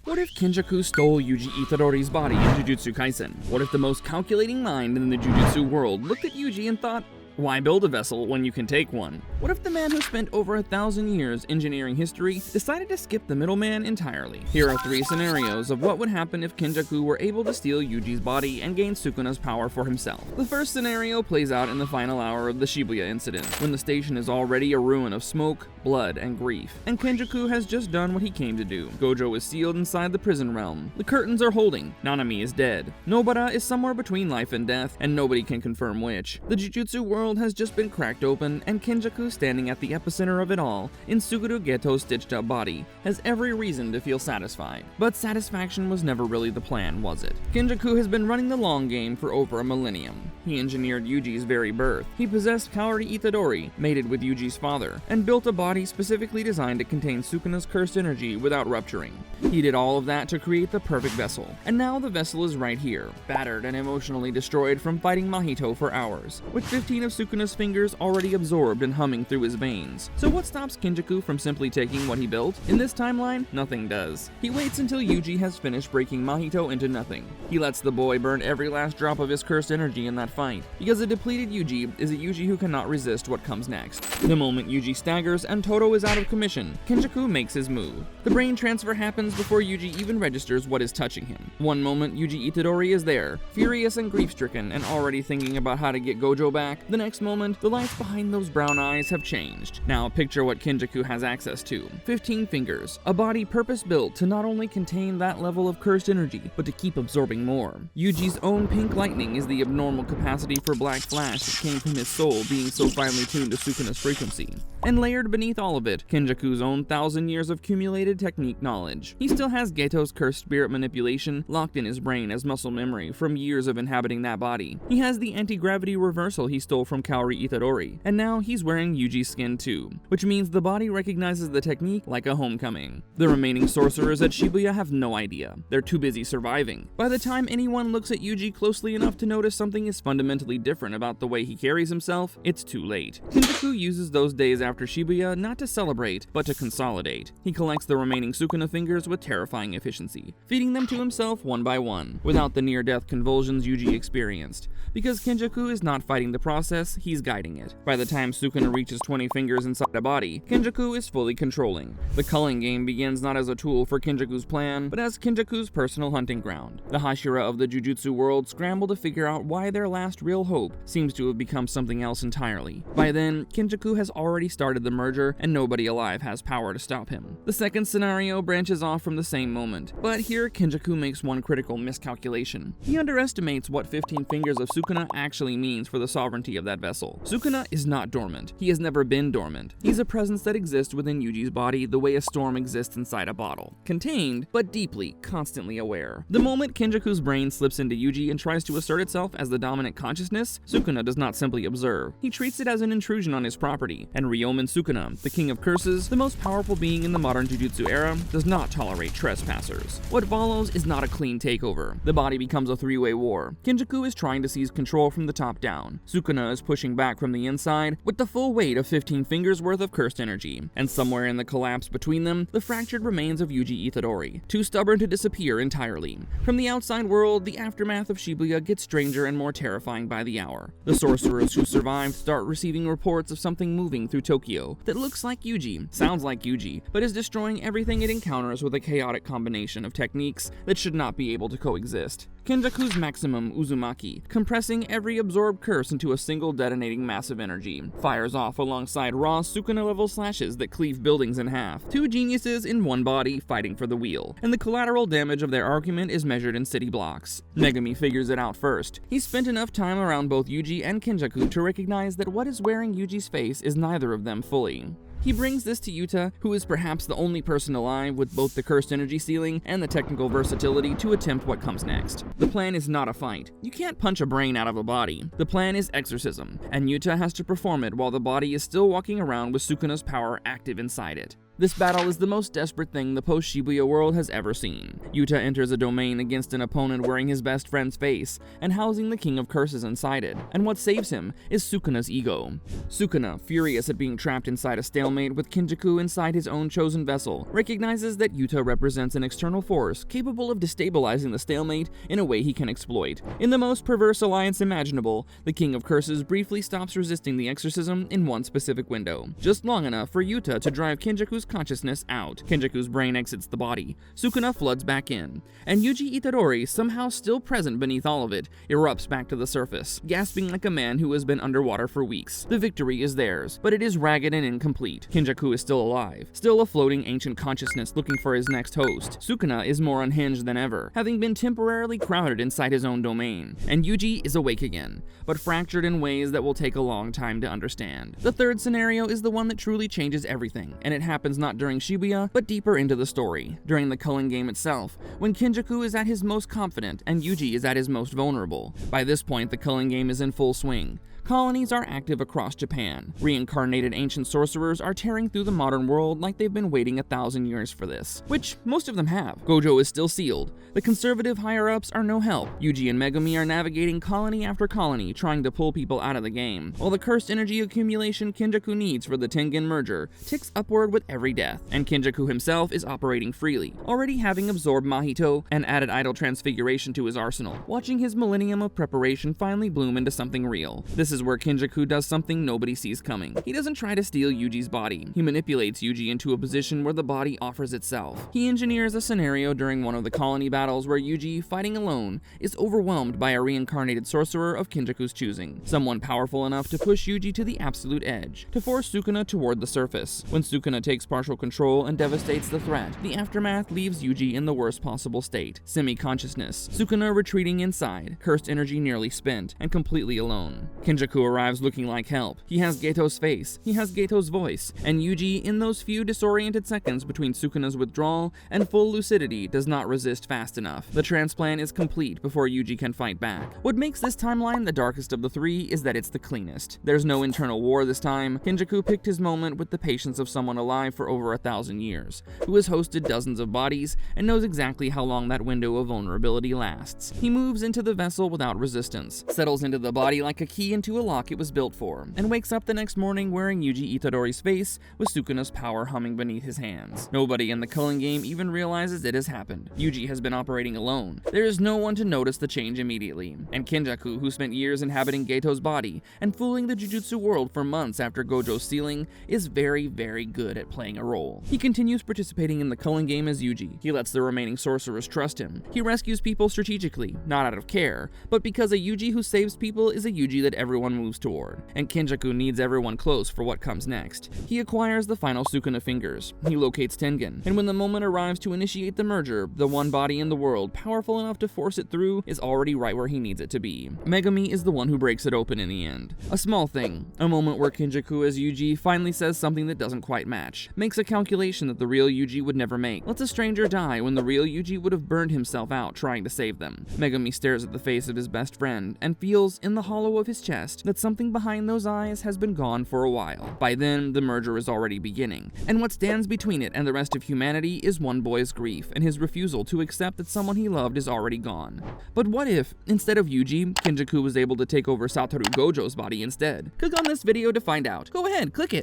What if Kenjaku stole Yuji Itadori's body in Jujutsu Kaisen? What if the most calculating mind in the Jujutsu world looked at Yuji and thought, why build a vessel when you can take one? What if the man who spent over 1,000 years engineering history decided to skip the middleman entirely? Here are 3 scenarios of what would happen if Kenjaku were able to steal Yuji's body and gain Sukuna's power for himself. The first scenario plays out in the final hour of the Shibuya incident, when the station is already a ruin of smoke, blood, and grief, and Kenjaku has just done what he came to do. Gojo is sealed inside the prison realm. The curtains are holding. Nanami is dead. Nobara is somewhere between life and death, and nobody can confirm which. The Jujutsu world has just been cracked open, and Kenjaku, standing at the epicenter of it all, in Suguru Geto's stitched-up body, has every reason to feel satisfied. But satisfaction was never really the plan, was it? Kenjaku has been running the long game for over a millennium. He engineered Yuji's very birth. He possessed Kaori Itadori, mated with Yuji's father, and built a body specifically designed to contain Sukuna's cursed energy without rupturing. He did all of that to create the perfect vessel, and now the vessel is right here, battered and emotionally destroyed from fighting Mahito for hours, with 15 of Sukuna's fingers already absorbed and humming through his veins. So what stops Kenjaku from simply taking what he built? In this timeline, nothing does. He waits until Yuji has finished breaking Mahito into nothing. He lets the boy burn every last drop of his cursed energy in that fight, because a depleted Yuji is a Yuji who cannot resist what comes next. The moment Yuji staggers and Todo is out of commission, Kenjaku makes his move. The brain transfer happens before Yuji even registers what is touching him. One moment Yuji Itadori is there, furious and grief-stricken and already thinking about how to get Gojo back. The next moment, the lights behind those brown eyes have changed. Now picture what Kenjaku has access to. 15 fingers, a body purpose-built to not only contain that level of cursed energy, but to keep absorbing more. Yuji's own pink lightning is the abnormal capacity for black flash that came from his soul being so finely tuned to Sukuna's frequency. And layered beneath all of it, Kenjaku's own 1,000 years of accumulated technique knowledge. He still has Geto's cursed spirit manipulation locked in his brain as muscle memory from years of inhabiting that body. He has the anti-gravity reversal he stole from Kaori Itadori, and now he's wearing Yuji's skin too, which means the body recognizes the technique like a homecoming. The remaining sorcerers at Shibuya have no idea. They're too busy surviving. By the time anyone looks at Yuji closely enough to notice something is fundamentally different about the way he carries himself, it's too late. Kenjaku uses those days after Shibuya not to celebrate, but to consolidate. He collects the remaining Sukuna fingers with terrifying efficiency, feeding them to himself one by one, without the near-death convulsions Yuji experienced. Because Kenjaku is not fighting the process, he's guiding it. By the time Sukuna reaches 20 fingers inside a body, Kenjaku is fully controlling. The culling game begins not as a tool for Kenjaku's plan, but as Kenjaku's personal hunting ground. The Hashira of the Jujutsu world scramble to figure out why their last real hope seems to have become something else entirely. By then, Kenjaku has already started the merger, and nobody alive has power to stop him. The second scenario branches off from the same moment, but here Kenjaku makes one critical miscalculation. He underestimates what 15 fingers of Sukuna actually means for the sovereignty of that vessel. Sukuna is not dormant. He has never been dormant. He's a presence that exists within Yuji's body the way a storm exists inside a bottle. Contained, but deeply, constantly aware. The moment Kenjaku's brain slips into Yuji and tries to assert itself as the dominant consciousness, Sukuna does not simply observe. He treats it as an intrusion on his property, and Ryomen Sukuna, the king of curses, the most powerful being in the modern Jujutsu era, does not tolerate trespassers. What follows is not a clean takeover. The body becomes a three-way war. Kenjaku is trying to seize control from the top down. Sukuna is pushing back from the inside with the full weight of 15 fingers worth of cursed energy, and somewhere in the collapse between them, the fractured remains of Yuji Itadori, too stubborn to disappear entirely. From the outside world, the aftermath of Shibuya gets stranger and more terrifying by the hour. The sorcerers who survived start receiving reports of something moving through Tokyo that looks like Yuji, sounds like Yuji, but is destroying everything it encounters with a chaotic combination of techniques that should not be able to coexist. Kenjaku's maximum Uzumaki, compressing every absorbed curse into a single detonating mass of energy, fires off alongside raw Sukuna-level slashes that cleave buildings in half. Two geniuses in one body fighting for the wheel, and the collateral damage of their argument is measured in city blocks. Megumi figures it out first. He's spent enough time around both Yuji and Kenjaku to recognize that what is wearing Yuji's face is neither of them fully. He brings this to Yuta, who is perhaps the only person alive with both the cursed energy ceiling and the technical versatility to attempt what comes next. The plan is not a fight. You can't punch a brain out of a body. The plan is exorcism, and Yuta has to perform it while the body is still walking around with Sukuna's power active inside it. This battle is the most desperate thing the post-Shibuya world has ever seen. Yuta enters a domain against an opponent wearing his best friend's face and housing the King of Curses inside it, and what saves him is Sukuna's ego. Sukuna, furious at being trapped inside a stalemate with Kenjaku inside his own chosen vessel, recognizes that Yuta represents an external force capable of destabilizing the stalemate in a way he can exploit. In the most perverse alliance imaginable, the King of Curses briefly stops resisting the exorcism in one specific window, just long enough for Yuta to drive Kenjaku's consciousness out. Kenjaku's brain exits the body, Sukuna floods back in, and Yuji Itadori, somehow still present beneath all of it, erupts back to the surface, gasping like a man who has been underwater for weeks. The victory is theirs, but it is ragged and incomplete. Kenjaku is still alive, still a floating ancient consciousness looking for his next host. Sukuna is more unhinged than ever, having been temporarily crowded inside his own domain, and Yuji is awake again, but fractured in ways that will take a long time to understand. The third scenario is the one that truly changes everything, and it happens not during Shibuya, but deeper into the story, during the culling game itself, when Kenjaku is at his most confident and Yuji is at his most vulnerable. By this point, the culling game is in full swing. Colonies are active across Japan. Reincarnated ancient sorcerers are tearing through the modern world like they've been waiting 1,000 years for this, which most of them have. Gojo is still sealed. The conservative higher-ups are no help. Yuji and Megumi are navigating colony after colony, trying to pull people out of the game, while the cursed energy accumulation Kenjaku needs for the Tengen merger ticks upward with every death, and Kenjaku himself is operating freely, already having absorbed Mahito and added idol transfiguration to his arsenal, watching his millennium of preparation finally bloom into something real. This is where Kenjaku does something nobody sees coming. He doesn't try to steal Yuji's body. He manipulates Yuji into a position where the body offers itself. He engineers a scenario during one of the colony battles where Yuji, fighting alone, is overwhelmed by a reincarnated sorcerer of Kenjaku's choosing, someone powerful enough to push Yuji to the absolute edge, to force Sukuna toward the surface. When Sukuna takes partial control and devastates the threat, the aftermath leaves Yuji in the worst possible state, semi-consciousness, Sukuna retreating inside, cursed energy nearly spent, and completely alone. Kenjaku arrives looking like help. He has Geto's face, he has Geto's voice, and Yuji, in those few disoriented seconds between Sukuna's withdrawal and full lucidity, does not resist fast enough. The transplant is complete before Yuji can fight back. What makes this timeline the darkest of the three is that it's the cleanest. There's no internal war this time. Kenjaku picked his moment with the patience of someone alive for over 1,000 years, who has hosted dozens of bodies and knows exactly how long that window of vulnerability lasts. He moves into the vessel without resistance, settles into the body like a key into a lock it was built for, and wakes up the next morning wearing Yuji Itadori's face with Sukuna's power humming beneath his hands. Nobody in the culling game even realizes it has happened. Yuji has been operating alone. There is no one to notice the change immediately, and Kenjaku, who spent years inhabiting Geto's body and fooling the Jujutsu world for months after Gojo's sealing, is very, very good at playing a role. He continues participating in the culling game as Yuji. He lets the remaining sorcerers trust him. He rescues people strategically, not out of care, but because a Yuji who saves people is a Yuji that everyone moves toward, and Kenjaku needs everyone close for what comes next. He acquires the final Sukuna fingers. He locates Tengen, and when the moment arrives to initiate the merger, the one body in the world powerful enough to force it through is already right where he needs it to be. Megumi is the one who breaks it open in the end. A small thing, a moment where Kenjaku as Yuji finally says something that doesn't quite match, makes a calculation that the real Yuji would never make, lets a stranger die when the real Yuji would have burned himself out trying to save them. Megumi stares at the face of his best friend and feels in the hollow of his chest that something behind those eyes has been gone for a while. By then, the merger is already beginning, and what stands between it and the rest of humanity is one boy's grief and his refusal to accept that someone he loved is already gone. But what if, instead of Yuji, Kenjaku was able to take over Satoru Gojo's body instead? Click on this video to find out. Go ahead, click it!